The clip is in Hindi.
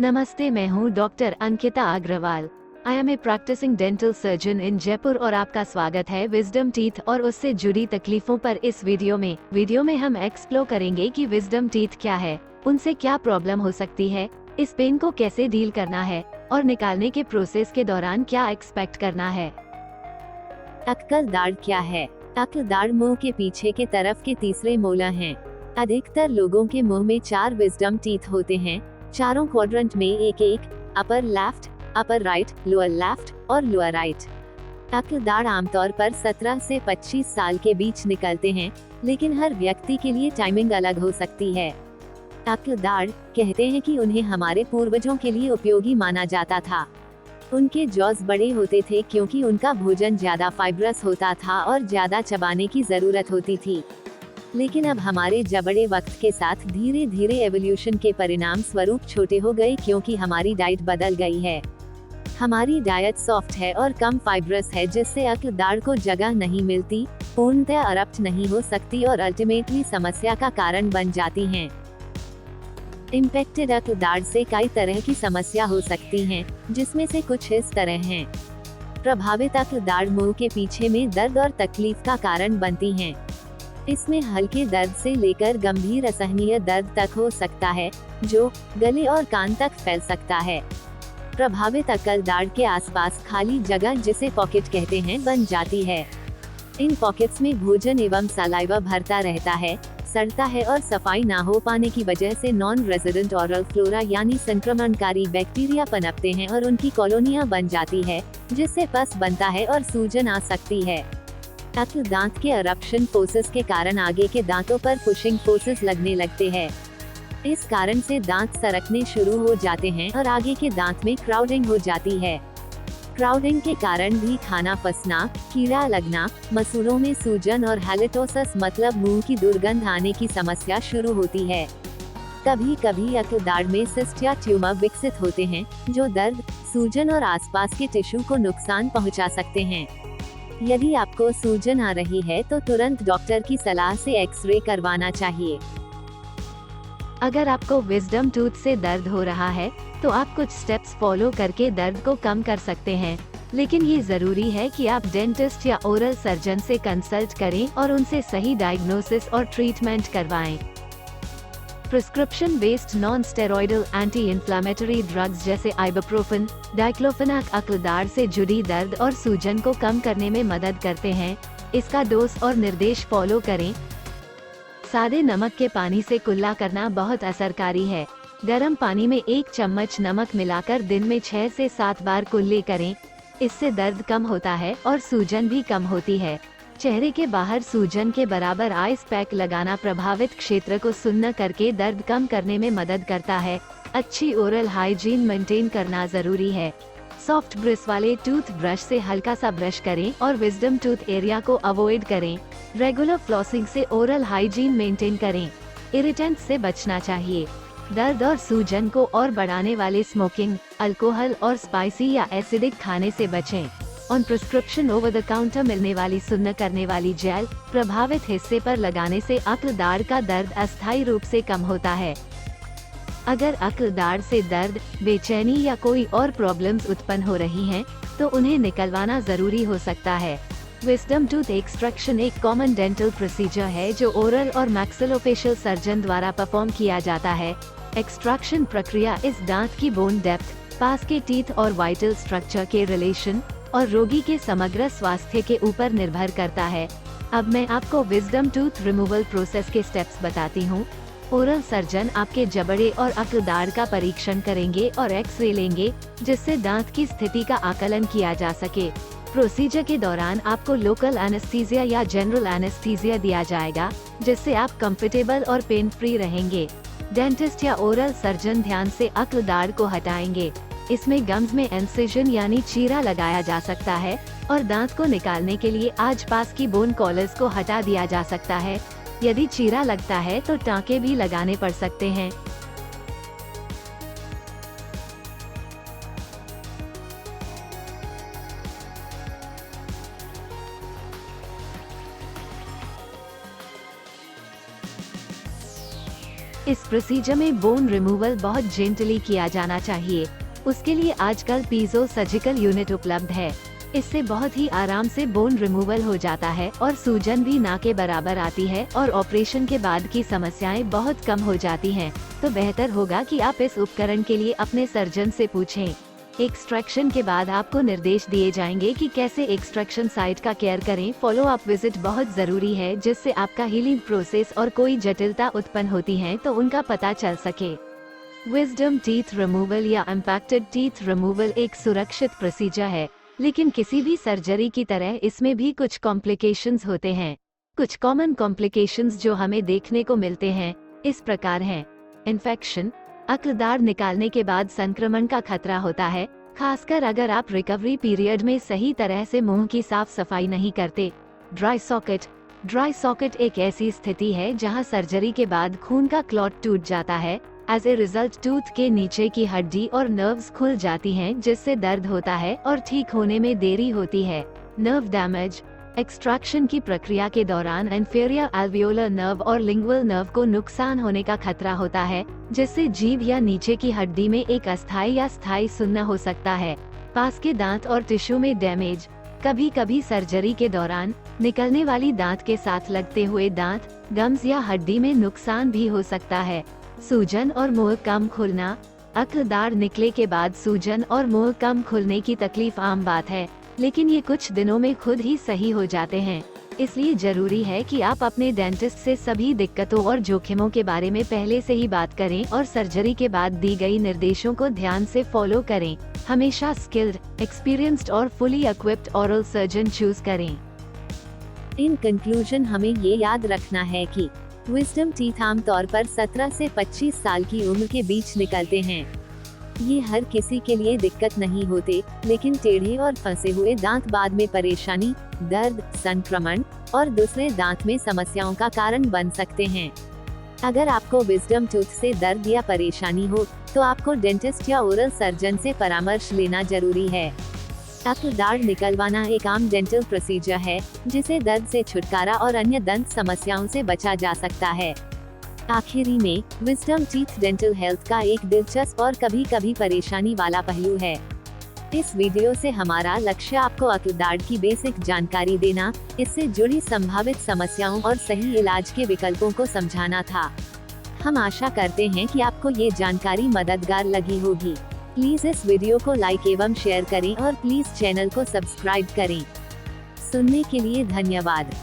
नमस्ते, मैं हूँ doctor Ankita Agarwal. I am a practising dental surgeon in Jaipur और आपका स्वागत है विजडम टीथ और उससे जुड़ी तकलीफों पर इस वीडियो में हम एक्सप्लोर करेंगे कि विजडम टीथ क्या है, उनसे क्या प्रॉब्लम हो सकती है, इस पेन को कैसे डील करना है और निकालने के प्रोसेस के दौरान क्या एक्सपेक्ट करना है। अक्कल दाढ़ क्या है? अक्ल दाढ़ मुंह के पीछे के तरफ के तीसरे मोला हैं। अधिकतर लोगों के मुंह में 4 विजडम टीथ होते हैं, चारों क्वाड्रेंट में एक एक, upper left, upper right, lower left और लोअर राइट। अक्ल दाढ़ आमतौर पर 17 से 25 साल के बीच निकलते हैं, लेकिन हर व्यक्ति के लिए टाइमिंग अलग हो सकती है। अक्ल दाढ़ कहते हैं कि उन्हें हमारे पूर्वजों के लिए उपयोगी माना जाता था। उनके जॉज बड़े होते थे क्योंकि उनका भोजन ज्यादा फाइब्रस होता था और ज्यादा चबाने की जरूरत होती थी। लेकिन अब हमारे जबड़े वक्त के साथ धीरे धीरे एवोल्यूशन के परिणाम स्वरूप छोटे हो गए क्योंकि हमारी डाइट बदल गई है। हमारी डाइट सॉफ्ट है और कम फाइब्रस है, जिससे अक्ल दाढ़ को जगह नहीं मिलती, पूर्णतः अरप्ट नहीं हो सकती और अल्टीमेटली समस्या का कारण बन जाती हैं। इम्पैक्टेड अक्ल दाढ़ से कई तरह की समस्या हो सकती हैं, जिसमें से कुछ इस तरह हैं। प्रभावित अक्ल दाढ़ मुंह के पीछे में दर्द और तकलीफ का कारण बनती हैं। इसमें हल्के दर्द से लेकर गंभीर असहनीय दर्द तक हो सकता है, जो गले और कान तक फैल सकता है। प्रभावित अक्ल दाढ़ के आसपास खाली जगह, जिसे पॉकेट कहते हैं, बन जाती है। इन पॉकेट्स में भोजन एवं सलाइवा भरता रहता है, सड़ता है और सफाई ना हो पाने की वजह से नॉन रेजिडेंट ओरल फ्लोरा यानी संक्रमणकारी बैक्टीरिया पनपते हैं और उनकी कॉलोनियां बन जाती है, जिससे पस बनता है और सूजन आ सकती है। अक्ल दांत के अरप्शन फोर्सेस के कारण आगे के दांतों पर पुशिंग फोर्सेस लगने लगते हैं। इस कारण से दांत सरकने शुरू हो जाते हैं और आगे के दांत में क्राउडिंग हो जाती है। क्राउडिंग के कारण भी खाना फंसना, कीड़ा लगना, मसूड़ों में सूजन और हैलिटोसिस मतलब मुंह की दुर्गंध आने की समस्या शुरू होती है। कभी कभी अक्ल दाढ़ में सिस्ट या ट्यूमर विकसित होते हैं, जो दर्द, सूजन और आसपास के टिश्यू को नुकसान पहुंचा सकते हैं। यदि आपको सूजन आ रही है तो तुरंत डॉक्टर की सलाह से एक्सरे करवाना चाहिए। अगर आपको विजडम टूथ से दर्द हो रहा है तो आप कुछ स्टेप्स फॉलो करके दर्द को कम कर सकते हैं, लेकिन ये जरूरी है कि आप डेंटिस्ट या ओरल सर्जन से कंसल्ट करें और उनसे सही डायग्नोसिस और ट्रीटमेंट करवाएं। Prescription based non steroidal anti inflammatory drugs जैसे आइबुप्रोफेन, डाइक्लोफेनाक अक्ल दाढ़ से जुड़ी दर्द और सूजन को कम करने में मदद करते हैं। इसका डोज और निर्देश फॉलो करें। सादे नमक के पानी से कुल्ला करना बहुत असरकारी है। गर्म पानी में 1 चम्मच नमक मिलाकर दिन में 6 से 7 बार कुल्ले करें। इससे दर्द कम होता है और सूजन भी कम होती है। चेहरे के बाहर सूजन के बराबर आइस पैक लगाना प्रभावित क्षेत्र को सुन्न करके दर्द कम करने में मदद करता है। अच्छी ओरल हाइजीन मेंटेन करना जरूरी है। सॉफ्ट ब्रिस वाले टूथ ब्रश से हल्का सा ब्रश करें और विजडम टूथ एरिया को अवॉइड करें। रेगुलर फ्लॉसिंग से ओरल हाइजीन मेंटेन करें। इरिटेंट से बचना चाहिए। दर्द और सूजन को और बढ़ाने वाले स्मोकिंग, अल्कोहल और स्पाइसी या एसिडिक खाने से बचें। On prescription over the counter मिलने वाली सुन्न करने वाली जेल प्रभावित हिस्से पर लगाने से अक्ल दाढ़ का दर्द अस्थायी रूप से कम होता है। अगर अक्ल दाढ़ से दर्द, बेचैनी या कोई और प्रॉब्लम्स उत्पन्न हो रही हैं, तो उन्हें निकलवाना जरूरी हो सकता है। विजडम टूथ एक्सट्रैक्शन एक कॉमन डेंटल प्रोसीजर है जो ओरल और मैक्सिलोफेशियल सर्जन द्वारा परफॉर्म किया जाता है। एक्सट्रैक्शन प्रक्रिया इस दांत की बोन डेप्थ, पास के टीथ और वाइटल स्ट्रक्चर के रिलेशन और रोगी के समग्र स्वास्थ्य के ऊपर निर्भर करता है। अब मैं आपको विजडम टूथ रिमूवल प्रोसेस के स्टेप्स बताती हूँ। ओरल सर्जन आपके जबड़े और अक्ल दाढ़ का परीक्षण करेंगे और एक्सरे लेंगे, जिससे दांत की स्थिति का आकलन किया जा सके। प्रोसीजर के दौरान आपको लोकल एनेस्थीसिया या जनरल एनेस्थीसिया दिया जाएगा, जिससे आप कंफर्टेबल और पेन फ्री रहेंगे। डेंटिस्ट या ओरल सर्जन ध्यान से अक्ल दाढ़ को हटाएंगे। इसमें गम्स में इंसिजन यानी चीरा लगाया जा सकता है और दांत को निकालने के लिए आज पास की बोन कॉलर्स को हटा दिया जा सकता है। यदि चीरा लगता है तो टाँके भी लगाने पड़ सकते हैं। इस प्रोसीजर में बोन रिमूवल बहुत जेंटली किया जाना चाहिए। उसके लिए आजकल पीजो सर्जिकल यूनिट उपलब्ध है। इससे बहुत ही आराम से बोन रिमूवल हो जाता है और सूजन भी ना के बराबर आती है और ऑपरेशन के बाद की समस्याएं बहुत कम हो जाती हैं। तो बेहतर होगा कि आप इस उपकरण के लिए अपने सर्जन से पूछें। एक्सट्रैक्शन के बाद आपको निर्देश दिए जाएंगे कि कैसे एक्सट्रैक्शन साइट का केयर करें। फॉलो अप विजिट बहुत जरूरी है, जिससे आपका हीलिंग प्रोसेस और कोई जटिलता उत्पन्न होती है तो उनका पता चल सके। विजडम टीथ रिमूवल या इम्पैक्टेड टीथ रिमूवल एक सुरक्षित प्रोसीजर है, लेकिन किसी भी सर्जरी की तरह इसमें भी कुछ कॉम्प्लिकेशंस होते हैं। कुछ कॉमन कॉम्प्लिकेशंस जो हमें देखने को मिलते हैं इस प्रकार हैं। इन्फेक्शन, अक्लदाड़ निकालने के बाद संक्रमण का खतरा होता है, खासकर अगर आप रिकवरी पीरियड में सही तरह से मुंह की साफ सफाई नहीं करते। ड्राई सॉकेट एक ऐसी स्थिति है जहां सर्जरी के बाद खून का क्लॉट टूट जाता है। एज ए रिजल्ट टूथ के नीचे की हड्डी और नर्व्स खुल जाती हैं, जिससे दर्द होता है और ठीक होने में देरी होती है। नर्व डैमेज, एक्सट्रैक्शन की प्रक्रिया के दौरान इंफीरियर एल्वियोलर नर्व और लिंगुअल नर्व को नुकसान होने का खतरा होता है, जिससे जीभ या नीचे की हड्डी में एक अस्थायी या स्थायी सुन्ना हो सकता है। पास के दांत और टिश्यू में डैमेज, कभी कभी सर्जरी के दौरान निकलने वाली दांत के साथ लगते हुए दांत, गम्स या हड्डी में नुकसान भी हो सकता है। सूजन और मुंह कम खुलना, अक्लदाड़ निकले के बाद सूजन और मुंह कम खुलने की तकलीफ आम बात है, लेकिन ये कुछ दिनों में खुद ही सही हो जाते हैं। इसलिए जरूरी है कि आप अपने डेंटिस्ट से सभी दिक्कतों और जोखिमों के बारे में पहले से ही बात करें और सर्जरी के बाद दी गई निर्देशों को ध्यान से फॉलो करें। हमेशा स्किल्ड, एक्सपीरियंस्ड और fully equipped oral surgeon choose करें। इन कंक्लूजन हमें ये याद रखना है कि विजडम टीथ आमतौर पर 17 से 25 साल की उम्र के बीच निकलते हैं। ये हर किसी के लिए दिक्कत नहीं होते, लेकिन टेढ़े और फंसे हुए दांत बाद में परेशानी, दर्द, संक्रमण और दूसरे दांत में समस्याओं का कारण बन सकते हैं। अगर आपको विजडम टूथ से दर्द या परेशानी हो, तो आपको डेंटिस्ट या ओरल सर्जन से परामर्श लेना जरूरी है। अक्लदाड़ निकलवाना एक आम डेंटल प्रोसीजर है, जिसे दर्द से छुटकारा और अन्य दंत समस्याओं से बचा जा सकता है। आखिरी में, विजडम टीथ डेंटल हेल्थ का एक दिलचस्प और कभी कभी परेशानी वाला पहलू है। इस वीडियो से हमारा लक्ष्य आपको अक्लदाड़ की बेसिक जानकारी देना, इससे जुड़ी संभावित समस्याओं और सही इलाज के विकल्पों को समझाना था। हम आशा करते हैं कि आपको ये जानकारी मददगार लगी होगी। प्लीज इस वीडियो को लाइक एवं शेयर करें और प्लीज चैनल को सब्सक्राइब करें। सुनने के लिए धन्यवाद।